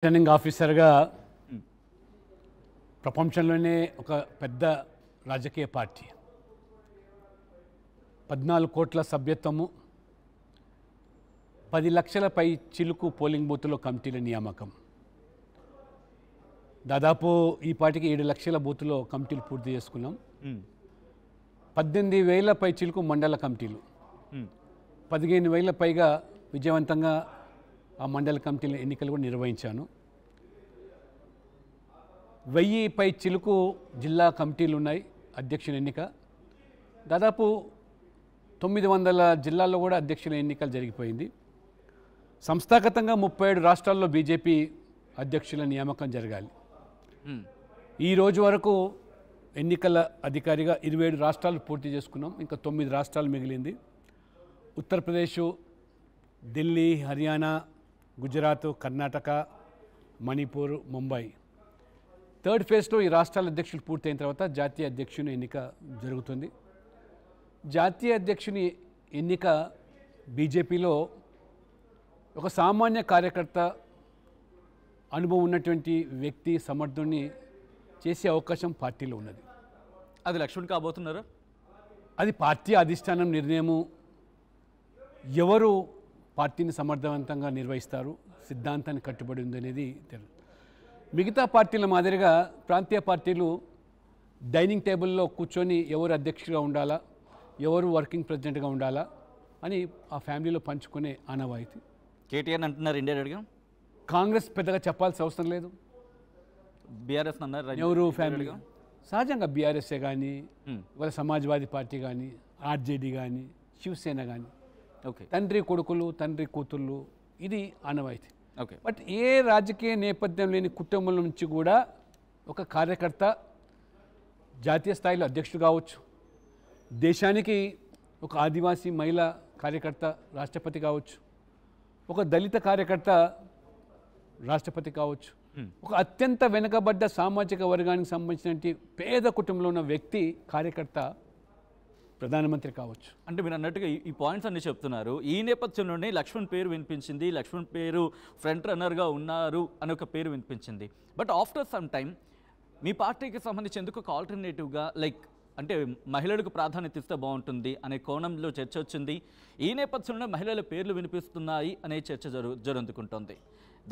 Returning ఆఫీసర్గా ప్రపంచంలోనే ఒక పెద్ద రాజకీయ పార్టీ 14 కోట్ల సభ్యత్వము 10 లక్షల పై చిలుకు పోలింగ్ బూత్లో కమిటీల నియామకం దాదాపు ఈ పార్టీకి 7 లక్షల బూత్లో కమిటీలు పూర్తి చేసుకున్నాం 18,000 పై చిలుకు మండల కమిటీలు 15,000 పైగా విజయవంతంగా ఆ మండల కమిటీల ఎన్నికలు కూడా నిర్వహించాను 1000 పై చిలుకు జిల్లా కమిటీలు ఉన్నాయి అధ్యక్షుల ఎన్నిక దాదాపు 900 జిల్లాల్లో కూడా అధ్యక్షుల ఎన్నికలు జరిగిపోయింది సంస్థాగతంగా 37 రాష్ట్రాల్లో బీజేపీ అధ్యక్షుల నియామకం జరగాలి ఈ రోజు వరకు ఎన్నికల అధికారిగా 27 రాష్ట్రాలు పూర్తి చేసుకున్నాం ఇంకా 9 రాష్ట్రాలు మిగిలింది ఉత్తరప్రదేశ్ ఢిల్లీ హర్యానా గుజరాత్ కర్ణాటక మణిపూర్ ముంబై థర్డ్ ఫేజ్లో ఈ రాష్ట్రాల అధ్యక్షులు పూర్తయిన తర్వాత జాతీయ అధ్యక్షుని ఎన్నిక జరుగుతుంది జాతీయ అధ్యక్షుని ఎన్నిక బీజేపీలో ఒక సామాన్య కార్యకర్త అనుభవం ఉన్నటువంటి వ్యక్తి సమర్థుని చేసే అవకాశం పార్టీలో ఉన్నది అది లక్ష్మణ్ కాబోతున్నారా అది పార్టీ అధిష్టానం నిర్ణయము ఎవరు పార్టీని సమర్థవంతంగా నిర్వహిస్తారు సిద్ధాంతాన్ని కట్టుబడి ఉందనేది తెలుసు మిగతా పార్టీల మాదిరిగా ప్రాంతీయ పార్టీలు డైనింగ్ టేబుల్లో కూర్చొని ఎవరు అధ్యక్షుడిగా ఉండాలా ఎవరు వర్కింగ్ ప్రెసిడెంట్గా ఉండాలా అని ఆ ఫ్యామిలీలో పంచుకునే ఆనవాయితీ కేటీఆర్ అంటున్నారు ఇండైరెక్ట్గా కాంగ్రెస్ పెద్దగా చెప్పాల్సిన అవసరం లేదు బీఆర్ఎస్ అన్నారు ఎవరు ఫ్యామిలీగా సహజంగా బీఆర్ఎస్ఏ కానీ ఇవాళ సమాజ్వాదీ పార్టీ కానీ ఆర్జేడీ కానీ శివసేన కానీ ఓకే తండ్రి కొడుకులు తండ్రి కూతుళ్ళు ఇది ఆనవాయితీ ఓకే బట్ ఏ రాజకీయ నేపథ్యం లేని కుటుంబం నుంచి కూడా ఒక కార్యకర్త జాతీయ స్థాయిలో అధ్యక్షుడు కావచ్చు దేశానికి ఒక ఆదివాసీ మహిళా కార్యకర్త రాష్ట్రపతి కావచ్చు ఒక దళిత కార్యకర్త రాష్ట్రపతి కావచ్చు ఒక అత్యంత వెనుకబడ్డ సామాజిక వర్గానికి సంబంధించిన పేద కుటుంబంలో ఉన్న వ్యక్తి కార్యకర్త ప్రధానమంత్రి కావచ్చు అంటే మీరు అన్నట్టుగా ఈ పాయింట్స్ అన్ని చెప్తున్నారు ఈ నేపథ్యంలోనే లక్ష్మణ్ పేరు వినిపించింది లక్ష్మణ్ పేరు ఫ్రంట్ రన్నర్గా ఉన్నారు అని ఒక పేరు వినిపించింది బట్ ఆఫ్టర్ సమ్ టైమ్ మీ పార్టీకి సంబంధించి ఎందుకు ఒక ఆల్టర్నేటివ్గా లైక్ అంటే మహిళలకు ప్రాధాన్యత ఇస్తే బాగుంటుంది అనే కోణంలో చర్చ వచ్చింది ఈ నేపథ్యంలో మహిళల పేర్లు వినిపిస్తున్నాయి అనే చర్చ జరుగుతుంటుంది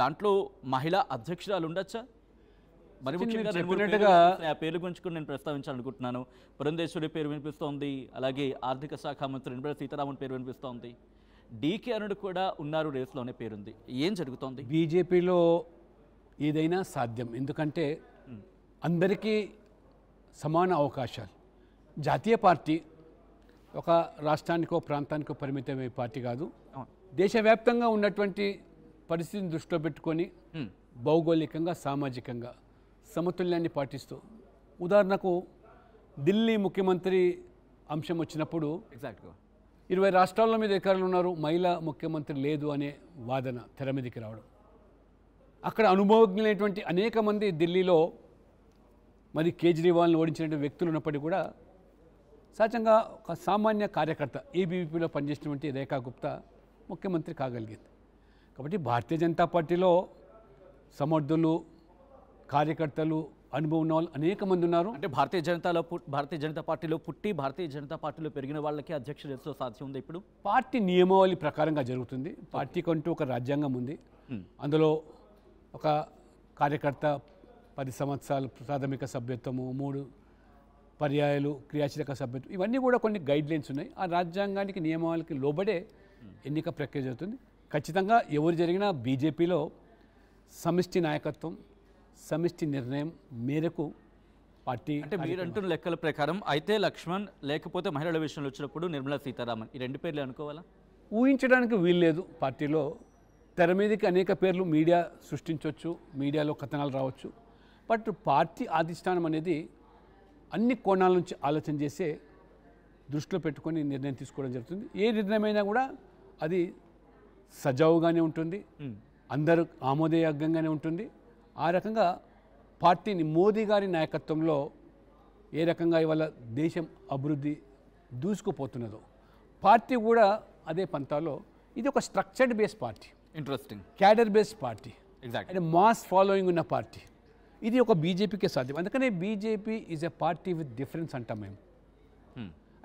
దాంట్లో మహిళా అధ్యక్షురాలు ఉండొచ్చా మరి ముఖ్యంగా ఆ పేర్ల గురించి కూడా నేను ప్రస్తావించాలనుకుంటున్నాను పురంధేశ్వరి పేరు వినిపిస్తోంది అలాగే ఆర్థిక శాఖ మంత్రి నిర్మలా సీతారామన్ పేరు వినిపిస్తోంది డీకే అనుడు కూడా ఉన్నారు రేస్లోనే పేరుంది ఏం జరుగుతోంది బీజేపీలో ఏదైనా సాధ్యం ఎందుకంటే అందరికీ సమాన అవకాశాలు జాతీయ పార్టీ ఒక రాష్ట్రానికో ప్రాంతానికో పరిమితమయ్యే పార్టీ కాదు దేశవ్యాప్తంగా ఉన్నటువంటి పరిస్థితిని దృష్టిలో పెట్టుకొని భౌగోళికంగా సామాజికంగా సమతుల్యాన్ని పాటిస్తూ ఉదాహరణకు ఢిల్లీ ముఖ్యమంత్రి అంశం వచ్చినప్పుడు ఎగ్జాక్ట్గా 20 రాష్ట్రాల మీద అధికారులు ఉన్నారు మహిళా ముఖ్యమంత్రి లేదు అనే వాదన తెర మీదకి రావడం అక్కడ అనుభవజ్ఞులైనటువంటి అనేక మంది ఢిల్లీలో మరి కేజ్రీవాల్ని ఓడించినటువంటి వ్యక్తులు ఉన్నప్పటికీ కూడా సహజంగా ఒక సామాన్య కార్యకర్త ఏబీవీపీలో పనిచేసినటువంటి రేఖా గుప్తా ముఖ్యమంత్రి కాగలిగింది కాబట్టి భారతీయ జనతా పార్టీలో సమర్థులు కార్యకర్తలు అనుభవం ఉన్న వాళ్ళు అనేక మంది ఉన్నారు అంటే భారతీయ జనతా పార్టీలో పుట్టి భారతీయ జనతా పార్టీలో పెరిగిన వాళ్ళకి అధ్యక్షుడు సాధ్యం ఉంది ఇప్పుడు పార్టీ నియమావళి ప్రకారంగా జరుగుతుంది పార్టీకి అంటూ ఒక రాజ్యాంగం ఉంది అందులో ఒక కార్యకర్త 10 సంవత్సరాలు ప్రాథమిక సభ్యత్వము 3 పర్యాయాలు క్రియాశీలక సభ్యత్వం ఇవన్నీ కూడా కొన్ని గైడ్లైన్స్ ఉన్నాయి ఆ రాజ్యాంగానికి నియమావళికి లోబడే ఎన్నిక ప్రక్రియ జరుగుతుంది ఖచ్చితంగా ఎవరు జరిగినా బీజేపీలో సమిష్టి నాయకత్వం సమిష్టి నిర్ణయం మేరకు పార్టీ అంటే మీరు అంటున్న లెక్కల ప్రకారం అయితే లక్ష్మణ్ లేకపోతే మహిళల విషయంలో వచ్చినప్పుడు నిర్మలా సీతారామన్ ఈ 2 పేర్లు అనుకోవాలా ఊహించడానికి వీల్లేదు పార్టీలో తెర మీదకి అనేక పేర్లు మీడియా సృష్టించవచ్చు మీడియాలో కథనాలు రావచ్చు బట్ పార్టీ అధిష్టానం అనేది అన్ని కోణాల నుంచి ఆలోచన చేసే దృష్టిలో పెట్టుకొని నిర్ణయం తీసుకోవడం జరుగుతుంది ఏ నిర్ణయమైనా కూడా అది సజావుగానే ఉంటుంది అందరూ ఆమోదయోగ్యంగానే ఉంటుంది ఆ రకంగా పార్టీని మోదీ గారి నాయకత్వంలో ఏ రకంగా ఇవాళ దేశం అభివృద్ధి దూసుకుపోతున్నదో పార్టీ కూడా అదే పంతాలో ఇది ఒక structured base party interesting cadre based party exact and mass following ఉన్న పార్టీ. ఇది ఒక బీజేపీకే సాధ్యం. అందుకనే BJP is a party with difference అంటాం మేము.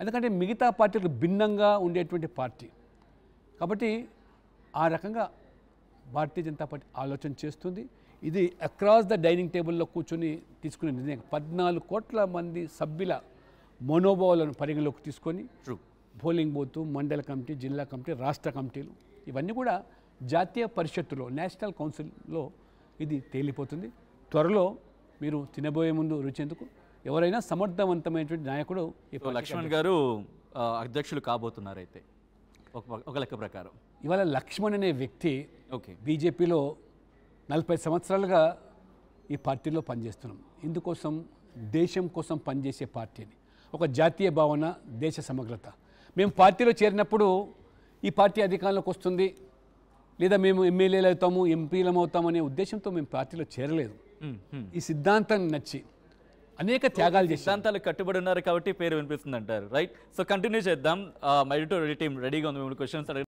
ఎందుకంటే మిగతా పార్టీలకు భిన్నంగా ఉండేటువంటి పార్టీ కాబట్టి ఆ రకంగా భారతీయ జనతా పార్టీ ఆలోచన చేస్తుంది. ఇది అక్రాస్ ద డైనింగ్ టేబుల్లో కూర్చొని తీసుకునే నిర్ణయం. 14 కోట్ల మంది సభ్యుల మనోభావాలను పరిగణలోకి తీసుకొని పోలింగ్ బూత్, మండల కమిటీ, జిల్లా కమిటీ, రాష్ట్ర కమిటీలు ఇవన్నీ కూడా జాతీయ పరిషత్తులో నేషనల్ కౌన్సిల్లో ఇది తేలిపోతుంది. త్వరలో మీరు తినబోయే ముందు రుచేందుకు ఎవరైనా సమర్థవంతమైనటువంటి నాయకుడు లక్ష్మణ్ గారు అధ్యక్షులు కాబోతున్నారు. అయితే ఒక లెక్క ప్రకారం ఇవాళ లక్ష్మణ్ అనే వ్యక్తి ఓకే బీజేపీలో 40 సంవత్సరాలుగా ఈ పార్టీలో పనిచేస్తున్నాం. ఇందుకోసం దేశం కోసం పనిచేసే పార్టీని, ఒక జాతీయ భావన, దేశ సమగ్రత. మేము పార్టీలో చేరినప్పుడు ఈ పార్టీ అధికారంలోకి వస్తుంది లేదా మేము ఎమ్మెల్యేలు అవుతాము, ఎంపీలం అవుతాము అనే ఉద్దేశంతో మేము పార్టీలో చేరలేదు. ఈ సిద్ధాంతం నచ్చి అనేక త్యాగాలు చేసి సిద్ధాంతాలకు కట్టుబడి ఉన్నారు కాబట్టి పేరు వినిపిస్తుంది అంటారు. రైట్. సో కంటిన్యూ చేద్దాం. మై ఎడిటోరియల్ టీమ్ రెడీగా ఉంది. క్వశ్చన్స్